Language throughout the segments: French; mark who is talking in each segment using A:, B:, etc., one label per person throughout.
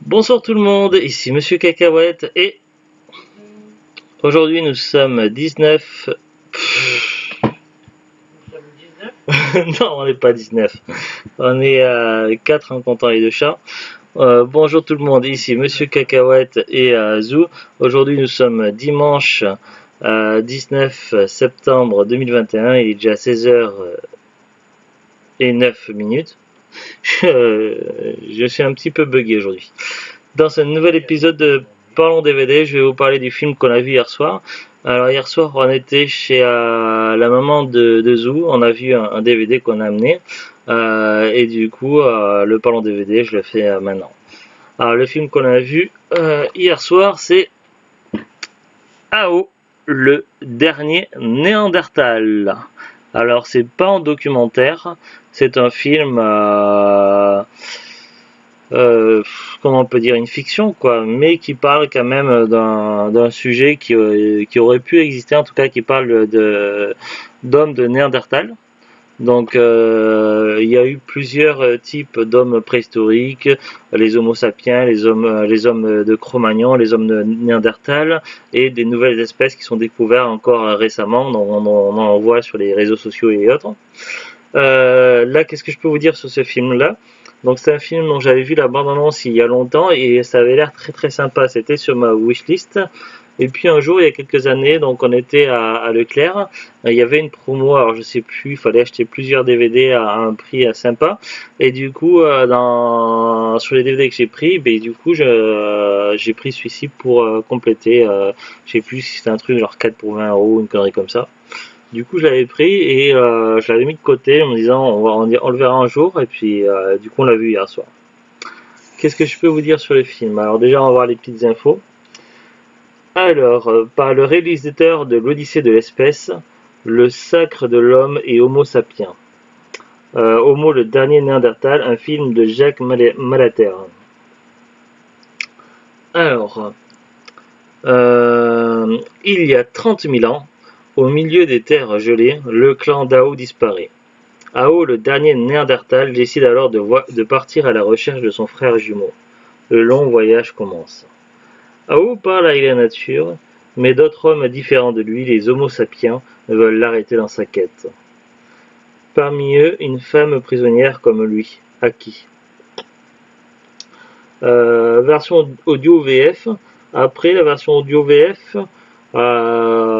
A: Bonsoir tout le monde, ici Monsieur Cacahuète et aujourd'hui nous sommes 19... Non, on n'est pas 19, on est à 4 en comptant les deux chats. Bonjour tout le monde, ici Monsieur Cacahuète et Zou. Aujourd'hui nous sommes dimanche 19 septembre 2021, il est déjà 16h et 9 minutes. Je suis un petit peu bugué aujourd'hui. Dans ce nouvel épisode de Parlons DVD, je vais vous parler du film qu'on a vu hier soir. Alors hier soir on était chez la maman de Zou, on a vu un DVD qu'on a amené et du coup le Parlons DVD je le fais maintenant. Alors le film qu'on a vu hier soir c'est AO, le dernier Néandertal. Alors c'est pas un documentaire, c'est un film comment on peut dire, une fiction quoi, mais qui parle quand même d'un sujet qui aurait pu exister, en tout cas qui parle d'hommes de Néandertal. Donc il y a eu plusieurs types d'hommes préhistoriques, les Homo sapiens, les hommes de Cro-Magnon, les hommes de Néandertal et des nouvelles espèces qui sont découvertes encore récemment, on en voit sur les réseaux sociaux et autres. Là, qu'est-ce que je peux vous dire sur ce film-là? Donc c'est un film dont j'avais vu la bande-annonce il y a longtemps et ça avait l'air très très sympa. C'était sur ma wishlist. Et puis un jour, il y a quelques années, donc on était à Leclerc, il y avait une promo, alors je sais plus, il fallait acheter plusieurs DVD à un prix sympa. Et du coup, sur les DVD que j'ai pris, ben, du coup, j'ai pris celui-ci pour compléter. Je sais plus si c'était un truc genre 4 pour 20 euros, une connerie comme ça. Du coup, je l'avais pris et je l'avais mis de côté en me disant on le verra un jour. Et puis, du coup, on l'a vu hier soir. Qu'est-ce que je peux vous dire sur le film? Alors, déjà, on va voir les petites infos. Alors, par le réalisateur de l'Odyssée de l'espèce, le sacre de l'homme et Homo sapiens. Homo, le dernier Néandertal, un film de Jacques Malater. Alors, il y a 30 000 ans, au milieu des terres gelées, le clan Dao disparaît. Ao, le dernier Néandertal, décide alors de partir à la recherche de son frère jumeau. Le long voyage commence. Ao parle avec la nature, mais d'autres hommes différents de lui, les Homo sapiens, veulent l'arrêter dans sa quête. Parmi eux, une femme prisonnière comme lui, Aki. Version audio VF. Après la version audio VF,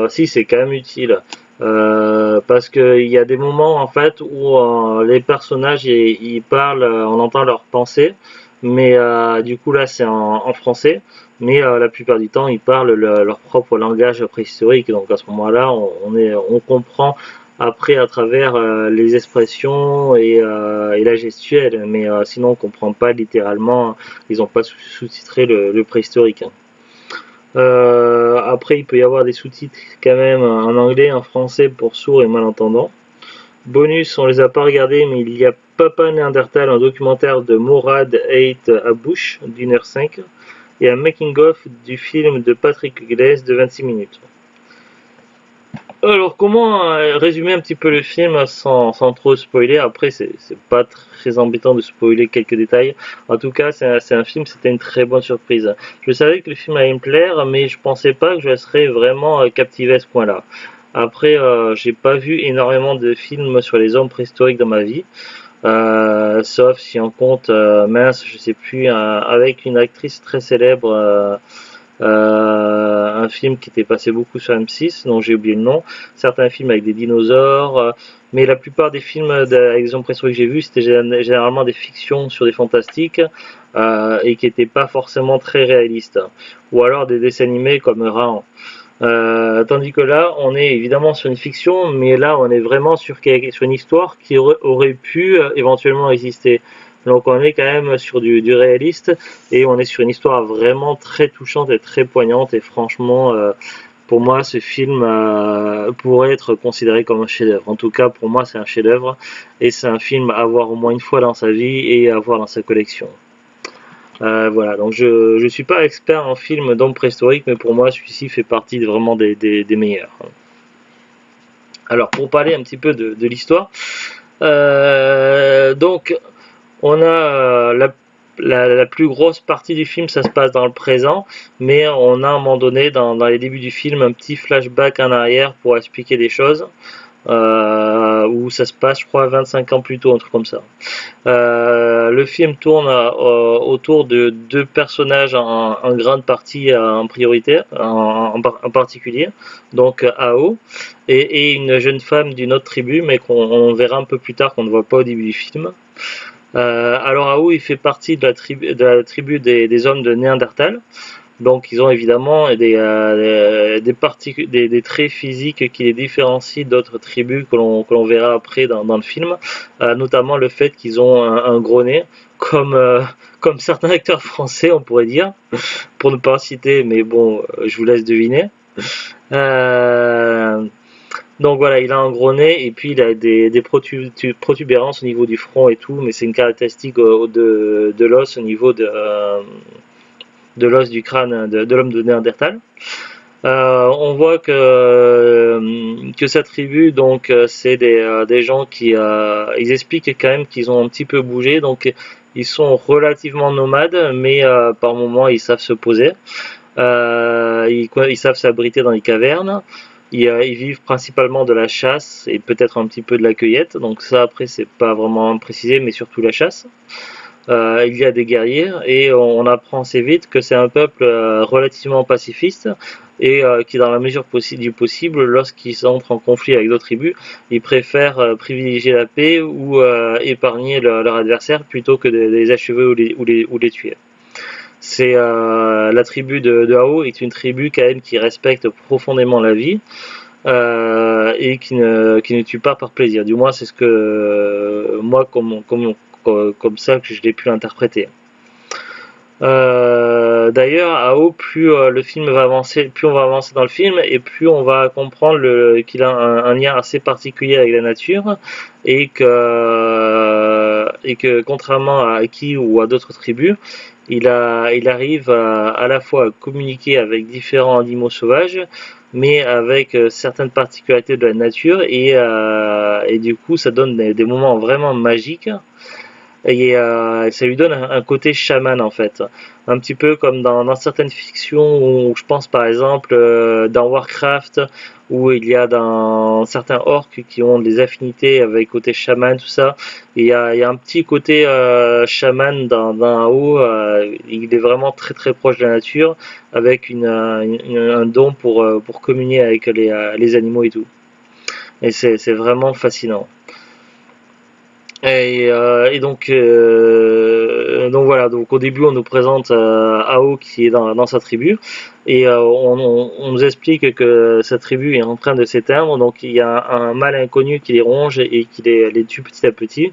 A: si c'est quand même utile. Parce qu'il y a des moments en fait où les personnages ils parlent, on entend leurs pensées, mais du coup là c'est en français, mais la plupart du temps ils parlent leur propre langage préhistorique, donc à ce moment-là on comprend après à travers les expressions et la gestuelle, mais sinon on comprend pas littéralement, ils n'ont pas sous-titré le préhistorique. Après, il peut y avoir des sous-titres quand même en anglais, en français pour sourds et malentendants. Bonus, on les a pas regardés, mais il y a Papa Néandertal, un documentaire de Morad Ait Abouch d'1h05 et un making-of du film de Patrick Glaise de 26 minutes. Alors, comment résumer un petit peu le film sans trop spoiler? Après, c'est pas très embêtant de spoiler quelques détails. En tout cas, c'est un film, c'était une très bonne surprise. Je savais que le film allait me plaire, mais je pensais pas que je serais vraiment captivé à ce point-là. Après, j'ai pas vu énormément de films sur les hommes préhistoriques dans ma vie. Sauf si on compte, mince, je sais plus, avec une actrice très célèbre, un film qui était passé beaucoup sur M6, dont j'ai oublié le nom, certains films avec des dinosaures, mais la plupart des films avec des hommes préhistoriques que j'ai vus, c'était généralement des fictions sur des fantastiques et qui n'étaient pas forcément très réalistes. Ou alors des dessins animés comme Raon. Tandis que là, on est évidemment sur une fiction, mais là, on est vraiment sur une histoire qui aurait pu éventuellement exister. Donc on est quand même sur du réaliste et on est sur une histoire vraiment très touchante et très poignante et franchement, pour moi, ce film pourrait être considéré comme un chef-d'œuvre. En tout cas, pour moi, c'est un chef-d'œuvre et c'est un film à voir au moins une fois dans sa vie et à voir dans sa collection. Voilà, donc je suis pas expert en film d'hommes préhistoriques, mais pour moi celui-ci fait partie vraiment des meilleurs. Alors pour parler un petit peu de l'histoire, donc on a la plus grosse partie du film, ça se passe dans le présent, mais on a à un moment donné, dans les débuts du film, un petit flashback en arrière pour expliquer des choses, où ça se passe, je crois, 25 ans plus tôt, un truc comme ça. Le film tourne autour de deux personnages en grande partie en priorité, en particulier, donc Ao et une jeune femme d'une autre tribu, mais qu'on verra un peu plus tard, qu'on ne voit pas au début du film. Alors Ao, il fait partie de la tribu des hommes de Néandertal. Donc ils ont évidemment des traits physiques qui les différencient d'autres tribus que l'on verra après dans le film, notamment le fait qu'ils ont un gros nez, comme certains acteurs français on pourrait dire, pour ne pas en citer, mais bon, je vous laisse deviner. Euh, donc voilà, il a un gros nez et puis il a des protubérances au niveau du front et tout, mais c'est une caractéristique de l'os au niveau de l'os du crâne de l'homme de Néandertal. On voit que cette tribu, donc, c'est des gens qui ils expliquent quand même qu'ils ont un petit peu bougé, donc ils sont relativement nomades, mais par moments ils savent se poser. Ils savent s'abriter dans les cavernes. Ils vivent principalement de la chasse et peut-être un petit peu de la cueillette. Donc ça après c'est pas vraiment précisé, mais surtout la chasse. Il y a des guerriers et on apprend assez vite que c'est un peuple relativement pacifiste et qui dans la mesure du possible, lorsqu'ils entrent en conflit avec d'autres tribus, ils préfèrent privilégier la paix ou épargner leur adversaire plutôt que de les achever ou les tuer. C'est la tribu de Ao est une tribu quand même qui respecte profondément la vie et qui ne tue pas par plaisir. Du moins c'est ce que moi comme ça que je l'ai pu l'interpréter. D'ailleurs, Ao, plus le film va avancer, plus on va avancer dans le film, et plus on va comprendre qu'il a un lien assez particulier avec la nature, et que contrairement à Aki ou à d'autres tribus, il arrive à la fois à communiquer avec différents animaux sauvages, mais avec certaines particularités de la nature, et du coup, ça donne des moments vraiment magiques. Et ça lui donne un côté chaman en fait, un petit peu comme dans certaines fictions où je pense par exemple dans Warcraft où il y a dans certains orques qui ont des affinités avec côté chaman tout ça, et il y a un petit côté chaman dans AO, il est vraiment très très proche de la nature avec un don pour communier avec les animaux et tout, et c'est vraiment fascinant. Et donc voilà, donc au début on nous présente Ao qui est dans sa tribu, et on nous explique que sa tribu est en train de s'éteindre, donc il y a un mal inconnu qui les ronge et qui les tue petit à petit.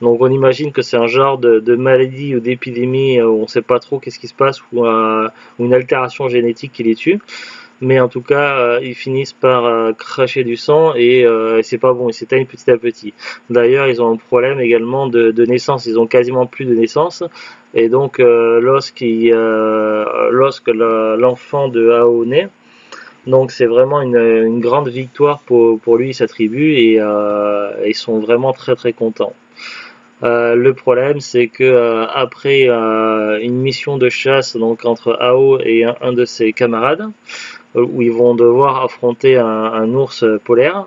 A: Donc on imagine que c'est un genre de maladie ou d'épidémie où on ne sait pas trop qu'est-ce qui se passe, ou une altération génétique qui les tue, mais en tout cas ils finissent par cracher du sang, et c'est pas bon, ils s'éteignent petit à petit. D'ailleurs ils ont un problème également de naissance, ils ont quasiment plus de naissance, et donc lorsque l'enfant de Ao naît, donc c'est vraiment une grande victoire pour lui et sa tribu, et ils sont vraiment très très contents. Le problème, c'est que après une mission de chasse donc entre Ao et un de ses camarades, où ils vont devoir affronter un ours polaire.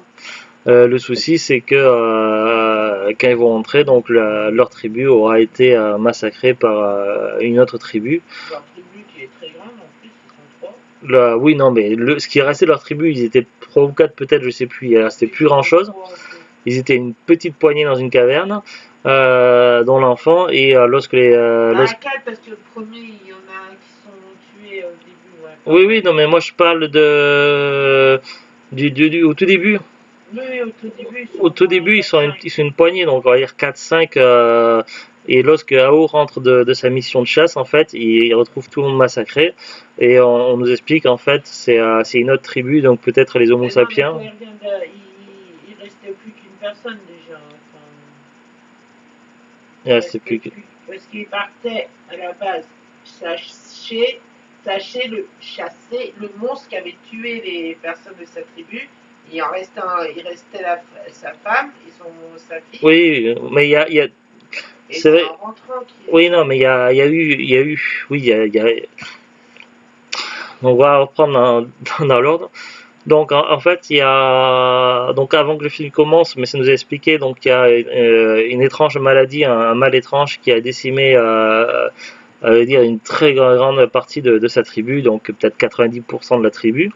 A: Le souci, c'est que quand ils vont entrer, donc leur tribu aura été massacrée par une autre tribu.
B: Leur tribu qui est très grande en plus, ils sont trois.
A: Oui, non, mais ce qui est resté de leur tribu, ils étaient 3 ou 4 peut-être, je sais plus, il restait plus grand chose. Ils étaient une petite poignée dans une caverne, dont l'enfant, et lorsque les.
B: Quatre, parce que le premier, il y en a qui sont tués au début. Ouais.
A: Oui, non, mais moi je parle au tout début.
B: Oui, au tout début,
A: Au tout début, ils sont une poignée, donc on va dire 4-5. Et lorsque Ao rentre de sa mission de chasse, en fait, il retrouve tout le monde massacré. Et on nous explique, en fait, c'est une autre tribu, donc peut-être les Homo sapiens.
B: Il restait plus qu'une personne déjà.
A: C'est plus que.
B: Parce qu'il partait à la base chasser le monstre qui avait tué les personnes de sa tribu. Il restait sa femme et sa fille.
A: Oui, mais il y a
B: Et
A: C'est
B: c'est
A: vrai.
B: en rentrant qu'il
A: Oui, non, mais il y a eu, oui, on va reprendre dans l'ordre. Donc en fait, il y a donc avant que le film commence, mais ça nous a expliqué donc il y a une étrange maladie, un mal étrange qui a décimé dire une très grande partie de sa tribu, donc peut-être 90% de la tribu.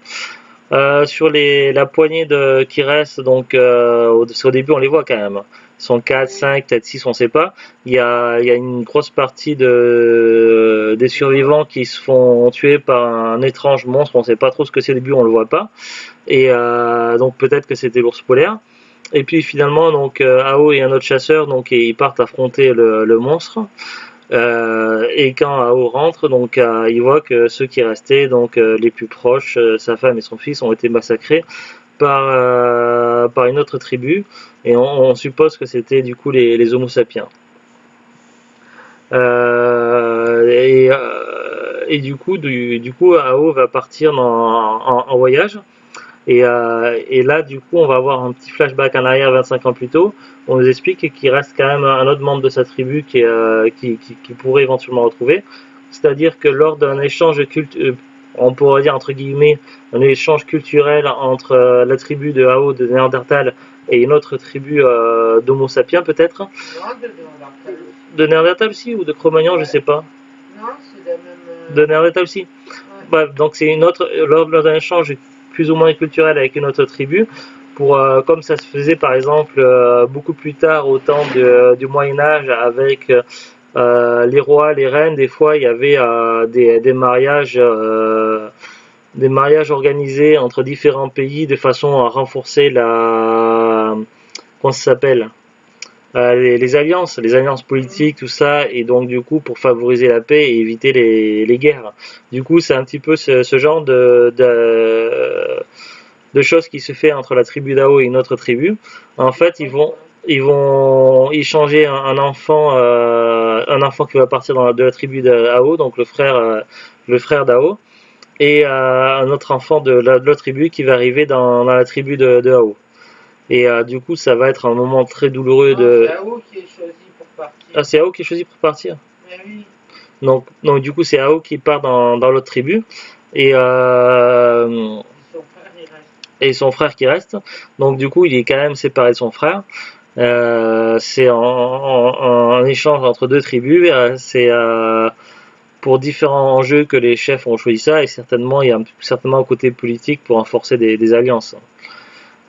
A: Sur la poignée qui reste, donc au début on les voit quand même. Ils sont 4,
B: oui,
A: 5, peut-être 6, on ne sait pas. Il y a une grosse partie des survivants qui se font tuer par un étrange monstre, on ne sait pas trop ce que c'est au début, on ne le voit pas. Et donc peut-être que c'était l'ours polaire. Et puis finalement, donc Ao et un autre chasseur, donc ils partent affronter le monstre. Et quand Ao rentre, donc il voit que ceux qui restaient, donc les plus proches, sa femme et son fils, ont été massacrés par une autre tribu. Et on suppose que c'était du coup les Homo sapiens. Et du coup, Ao va partir en voyage. Et là, du coup, on va avoir un petit flashback en arrière 25 ans plus tôt. On nous explique qu'il reste quand même un autre membre de sa tribu qui pourrait éventuellement retrouver. C'est-à-dire que lors d'un échange culturel, on pourrait dire entre guillemets, un échange culturel entre la tribu de Ao de Néandertal et une autre tribu d'Homo sapiens peut-être.
B: non, de Néandertal aussi.
A: De Néandertal aussi ou de Cro-Magnon, je sais pas.
B: Non, c'est la même.
A: De Néandertal aussi.
B: Ouais.
A: Bref, donc c'est une autre lors d'un échange plus ou moins culturel avec une autre tribu, comme ça se faisait par exemple beaucoup plus tard au temps du Moyen Âge avec les rois, les reines. Des fois, il y avait des mariages organisés entre différents pays de façon à renforcer comment ça s'appelle, les alliances politiques, tout ça, et donc du coup pour favoriser la paix et éviter les guerres. Du coup, c'est un petit peu ce genre de choses qui se fait entre la tribu d'Ao et une autre tribu. En fait, ils vont échanger un enfant qui va partir de la tribu d'Ao, donc le frère d'Ao, et un autre enfant de l'autre tribu qui va arriver dans la tribu de Ao. Et du coup, ça va être un moment très douloureux
B: Non,
A: de.
B: c'est Ao qui est choisi pour partir.
A: Ah, c'est Ao qui est choisi pour partir.
B: Mais oui.
A: Donc du coup, c'est Ao qui part dans l'autre tribu. Et,
B: Son frère, il reste.
A: et son frère qui reste. Donc du coup, il est quand même séparé de son frère. C'est en échange entre deux tribus. C'est pour différents enjeux que les chefs ont choisi ça. Et certainement, il y a certainement un côté politique pour renforcer des alliances.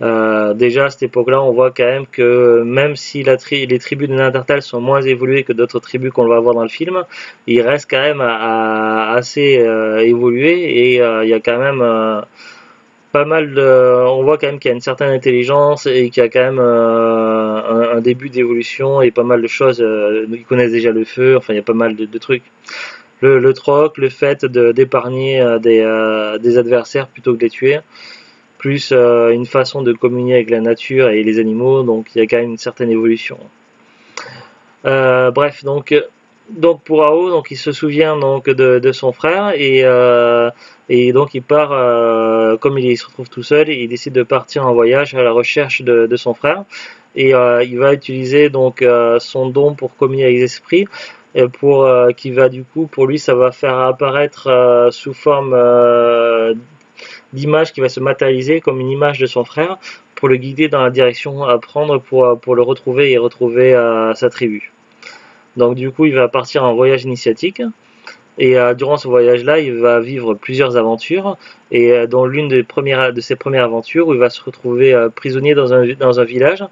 A: Déjà à cette époque-là, on voit quand même que même si les tribus de Néandertal sont moins évoluées que d'autres tribus qu'on va voir dans le film, ils restent quand même assez évolués et il y a quand même pas mal on voit quand même qu'il y a une certaine intelligence et qu'il y a quand même un début d'évolution et pas mal de choses. Ils connaissent déjà le feu, enfin il y a pas mal de trucs. Le troc, le fait d'épargner des adversaires plutôt que de les tuer, plus une façon de communier avec la nature et les animaux, donc il y a quand même une certaine évolution. Bref, donc pour Ao, donc il se souvient donc de son frère et donc il part, comme il se retrouve tout seul, il décide de partir en voyage à la recherche de son frère et il va utiliser donc son don pour communier avec les esprits. Qui va du coup, pour lui, ça va faire apparaître sous forme d'image qui va se matérialiser comme une image de son frère pour le guider dans la direction à prendre pour le retrouver et retrouver sa tribu. Donc du coup, il va partir en voyage initiatique et durant ce voyage-là, il va vivre plusieurs aventures et dont l'une de ses premières aventures où il va se retrouver prisonnier dans un village.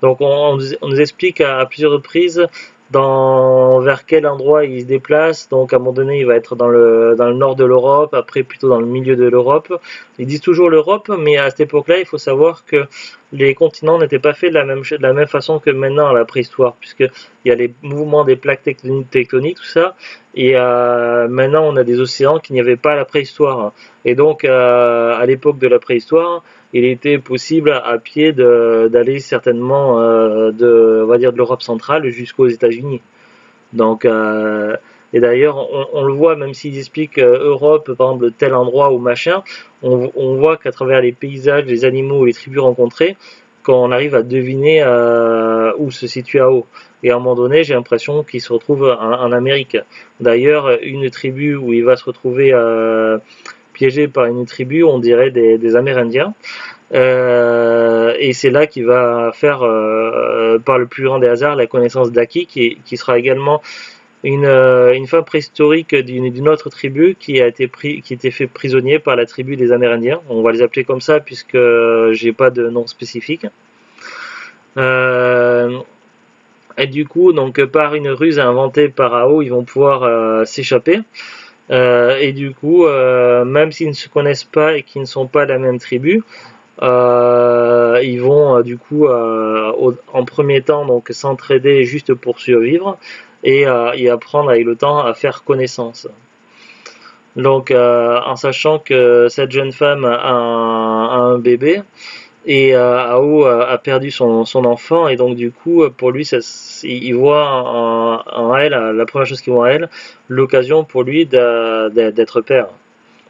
A: Donc on nous explique à plusieurs reprises vers quel endroit il se déplace. Donc à un moment donné, il va être dans le nord de l'Europe, après plutôt dans le milieu de l'Europe. Ils disent toujours l'Europe, mais à cette époque-là, il faut savoir que les continents n'étaient pas faits de la même façon que maintenant à la préhistoire, puisqu'il y a les mouvements des plaques tectoniques, tout ça, et maintenant on a des océans qu'il n'y avait pas à la préhistoire. Et donc à l'époque de la préhistoire, il était possible à pied d'aller certainement on va dire de l'Europe centrale jusqu'aux États-Unis. Donc et d'ailleurs on le voit, même s'ils expliquent Europe par exemple tel endroit ou machin, on voit qu'à travers les paysages, les animaux et les tribus rencontrées, quand on arrive à deviner où se situe Ao. Et à un moment donné, j'ai l'impression qu'il se retrouve en Amérique. D'ailleurs, une tribu où il va se retrouver piégé par une tribu, on dirait des Amérindiens. Et c'est là qu'il va faire, par le plus grand des hasards, la connaissance d'Aki, qui sera également une femme préhistorique d'une autre tribu qui a été fait prisonnier par la tribu des Amérindiens. On va les appeler comme ça puisque j'ai pas de nom spécifique. Et du coup, donc par une ruse inventée par Ao, ils vont pouvoir s'échapper. Et du coup, même s'ils ne se connaissent pas et qu'ils ne sont pas de la même tribu, ils vont du coup en premier temps donc s'entraider juste pour survivre et apprendre avec le temps à faire connaissance. Donc en sachant que cette jeune femme a un bébé et Ao a perdu son enfant, et donc du coup pour lui il voit en elle, la première chose qu'il voit en elle, l'occasion pour lui d'être père,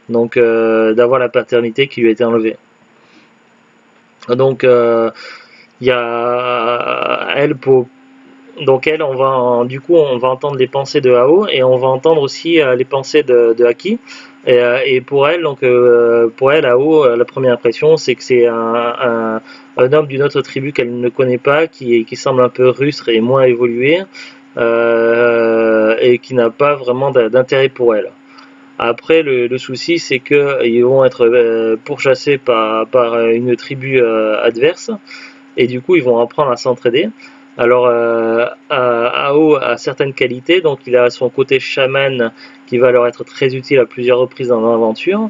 A: donc d'avoir la paternité qui lui a été enlevée. Donc il y a elle on va entendre les pensées de Ao, et on va entendre aussi les pensées de Aki. Et pour elle, Ao, la première impression, c'est que c'est un homme d'une autre tribu qu'elle ne connaît pas, qui semble un peu rustre et moins évolué, et qui n'a pas vraiment d'intérêt pour elle. Après, le souci, c'est qu'ils vont être pourchassés par une tribu adverse, et du coup, ils vont apprendre à s'entraider. Alors, Ao a certaines qualités, donc il a son côté chaman qui va leur être très utile à plusieurs reprises dans l'aventure,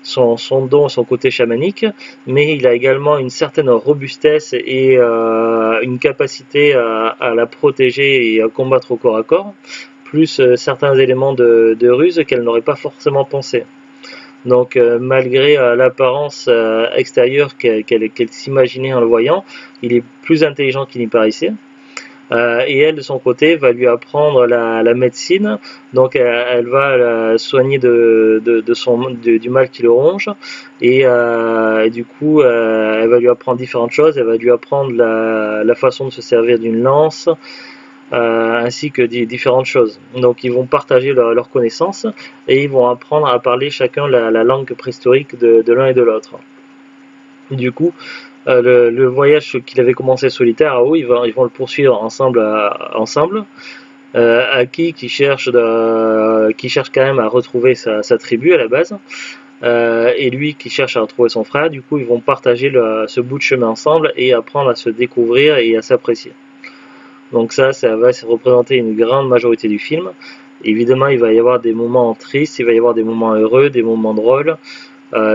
A: son don, son côté chamanique, mais il a également une certaine robustesse et une capacité à la protéger et à combattre au corps à corps, plus certains éléments de ruse qu'elle n'aurait pas forcément pensé. Donc malgré l'apparence extérieure qu'elle s'imaginait en le voyant, il est plus intelligent qu'il n'y paraissait. Et elle, de son côté, va lui apprendre la médecine. Donc elle va la soigner du mal qui le ronge, et du coup elle va lui apprendre différentes choses. Elle va lui apprendre la façon de se servir d'une lance, ainsi que différentes choses. Donc ils vont partager leurs connaissances, et ils vont apprendre à parler chacun la langue préhistorique de l'un et de l'autre. Du coup, le voyage qu'il avait commencé solitaire à Ao, ils vont le poursuivre ensemble. Aki qui cherche quand même à retrouver sa tribu à la base, et lui qui cherche à retrouver son frère. Du coup, ils vont partager ce bout de chemin ensemble et apprendre à se découvrir et à s'apprécier. Donc ça va se représenter une grande majorité du film. Évidemment, il va y avoir des moments tristes, il va y avoir des moments heureux, des moments drôles.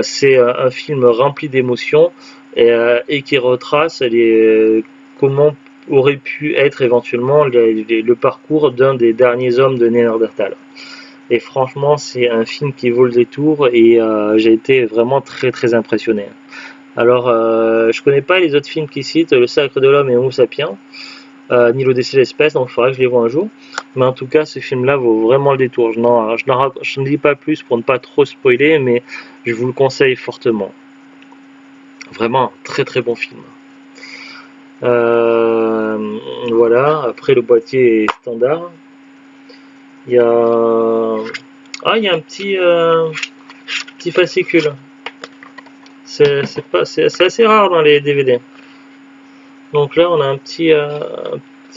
A: C'est un film rempli d'émotions, et qui retrace comment aurait pu être éventuellement le parcours d'un des derniers hommes de Néandertal. Et franchement, c'est un film qui vaut le détour, et j'ai été vraiment très très impressionné. Alors, je connais pas les autres films qui citent Le Sacre de l'Homme et Homo sapiens, ni l'Odyssée de l'espèce, donc il faudra que je les vois un jour. Mais en tout cas, ce film-là vaut vraiment le détour. Je ne dis pas plus pour ne pas trop spoiler, mais je vous le conseille fortement. Vraiment un très très bon film. Voilà, après le boîtier est standard. Il y a un petit fascicule. C'est assez rare dans les DVD. Donc là, on a un petit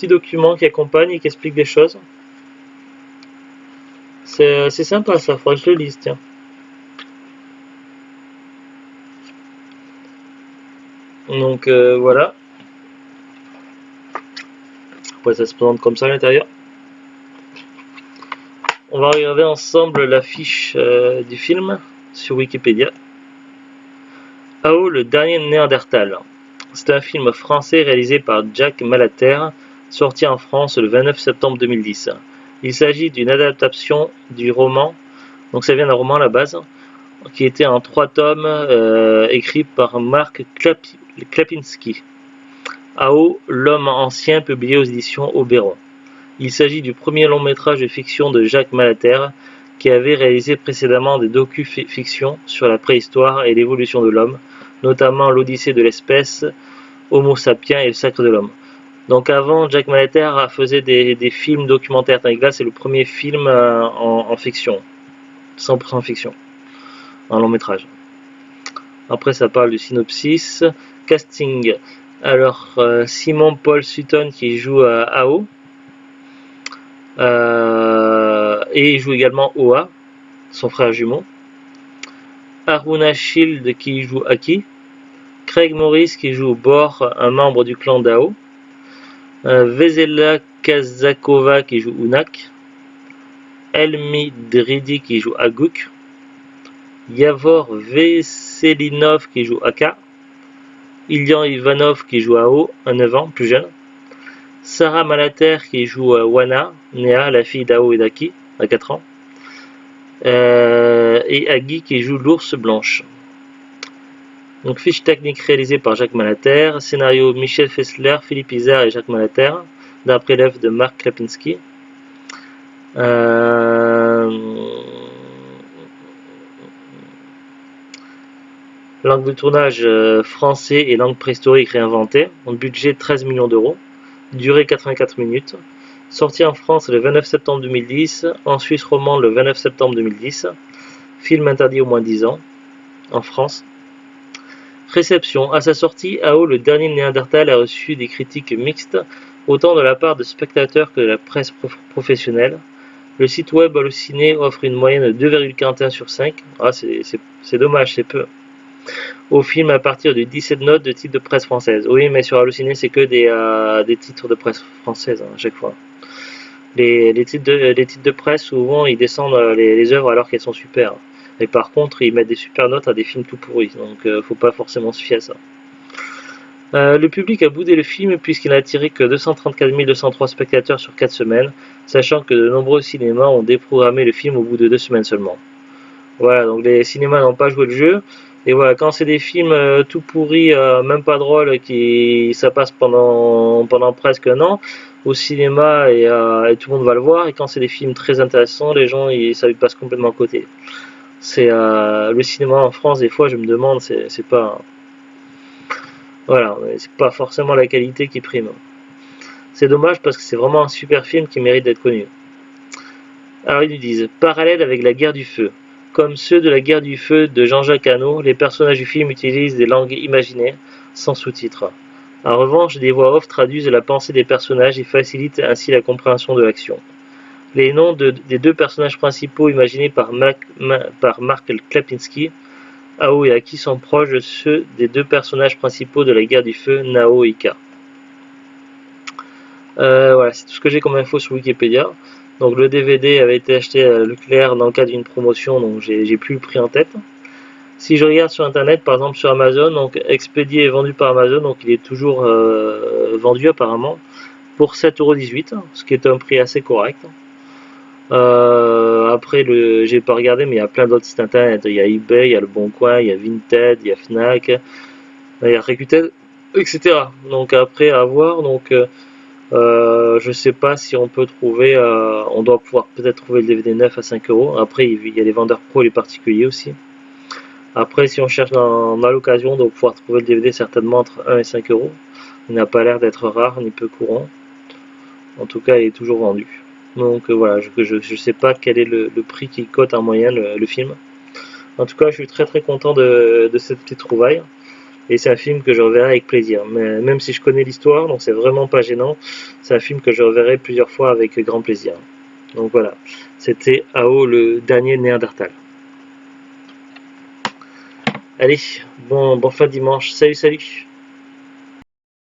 A: document qui accompagne et qui explique des choses. C'est sympa ça, faudrait que je le lise, tiens. Donc voilà. Après, ça se présente comme ça à l'intérieur. On va regarder ensemble la fiche du film sur Wikipédia. Ao, le dernier Néandertal. C'est un film français réalisé par Jacques Malater, sorti en France le 29 septembre 2010. Il s'agit d'une adaptation du roman, donc ça vient d'un roman à la base, qui était en 3 tomes, écrit par Marc Klapinski. Ao, l'homme ancien, publié aux éditions Oberon. Il s'agit du premier long métrage de fiction de Jacques Malater, qui avait réalisé précédemment des docu-fictions sur la préhistoire et l'évolution de l'homme, notamment l'Odyssée de l'espèce, Homo sapiens et le Sacre de l'Homme. Donc avant, Jack Malater faisait des films documentaires, tandis que là c'est le premier film en fiction, 100% fiction, en long métrage. Après ça parle du synopsis. Casting. Alors Simon Paul Sutton qui joue Ao. Et il joue également Oa, son frère jumeau. Aruna Shield qui joue Aki. Craig Morris qui joue Bor, un membre du clan d'Ao. Vesela Kazakova qui joue Unak. Elmi Dridi qui joue Aguk. Yavor Veselinov qui joue Aka. Ilian Ivanov qui joue Ao, un 9 ans, plus jeune. Sarah Malater qui joue Wana, Néa, la fille d'Ao et d'Aki, à 4 ans. Et Agi qui joue l'ours blanche. Donc fiche technique réalisée par Jacques Malater, scénario Michel Fessler, Philippe Isard et Jacques Malater, d'après l'œuvre de Marc Klapinski. Langue de tournage français et langue préhistorique réinventée. Budget 13 millions d'euros. Durée 84 minutes. Sorti en France le 29 septembre 2010. En Suisse romande le 29 septembre 2010. Film interdit au moins 10 ans. En France. Réception. À sa sortie, Ao, le dernier Néandertal, a reçu des critiques mixtes, autant de la part de spectateurs que de la presse professionnelle. Le site web Allociné offre une moyenne de 2,41 sur 5. Ah, c'est dommage, c'est peu. Au film à partir de 17 notes de titres de presse française. Oui, mais sur Allociné, c'est que des titres de presse française à chaque fois. Les titres de presse, souvent, ils descendent les œuvres alors qu'elles sont super. Et par contre, ils mettent des super notes à des films tout pourris. Donc, faut pas forcément se fier à ça. Le public a boudé le film puisqu'il n'a attiré que 234 203 spectateurs sur 4 semaines, sachant que de nombreux cinémas ont déprogrammé le film au bout de 2 semaines seulement. Voilà, donc les cinémas n'ont pas joué le jeu. Et voilà, quand c'est des films tout pourris, même pas drôles, ça passe pendant presque un an au cinéma et tout le monde va le voir. Et quand c'est des films très intéressants, les gens ça lui passe complètement à côté. C'est le cinéma en France, des fois je me demande, c'est pas, voilà, c'est pas forcément la qualité qui prime. C'est dommage parce que c'est vraiment un super film qui mérite d'être connu. Alors ils nous disent parallèle avec la guerre du feu. Comme ceux de la guerre du feu de Jean-Jacques Hano, les personnages du film utilisent des langues imaginées, sans sous-titres. En revanche, des voix off traduisent la pensée des personnages et facilitent ainsi la compréhension de l'action. Les noms des deux personnages principaux imaginés par Marc Klapinski, Ao et Aki, sont proches de ceux des deux personnages principaux de la guerre du feu, Nao et Ika. Voilà, c'est tout ce que j'ai comme info sur Wikipédia. Donc le DVD avait été acheté à Leclerc dans le cadre d'une promotion, donc j'ai plus le prix en tête. Si je regarde sur internet, par exemple sur Amazon, donc expédié et vendu par Amazon, donc il est toujours vendu apparemment pour 7,18 €, ce qui est un prix assez correct. Après, j'ai pas regardé, mais il y a plein d'autres sites internet. Il y a eBay, il y a Le Bon Coin, il y a Vinted, il y a Fnac, il y a Rakuten, etc. Donc après, à voir. Donc je sais pas si on peut trouver, on doit pouvoir peut-être trouver le DVD neuf à 5 €. Après, il y a les vendeurs pro et les particuliers aussi. Après, si on cherche à l'occasion, on doit pouvoir trouver le DVD certainement entre 1 et 5 €. Il n'a pas l'air d'être rare ni peu courant. En tout cas, il est toujours vendu. Donc voilà, je sais pas quel est le prix qui cote en moyenne le film. En tout cas, je suis très très content de cette petite trouvaille. Et c'est un film que je reverrai avec plaisir. Mais même si je connais l'histoire, donc c'est vraiment pas gênant, c'est un film que je reverrai plusieurs fois avec grand plaisir. Donc voilà, c'était Ao, le dernier Néandertal. Allez, bon fin dimanche. Salut, salut.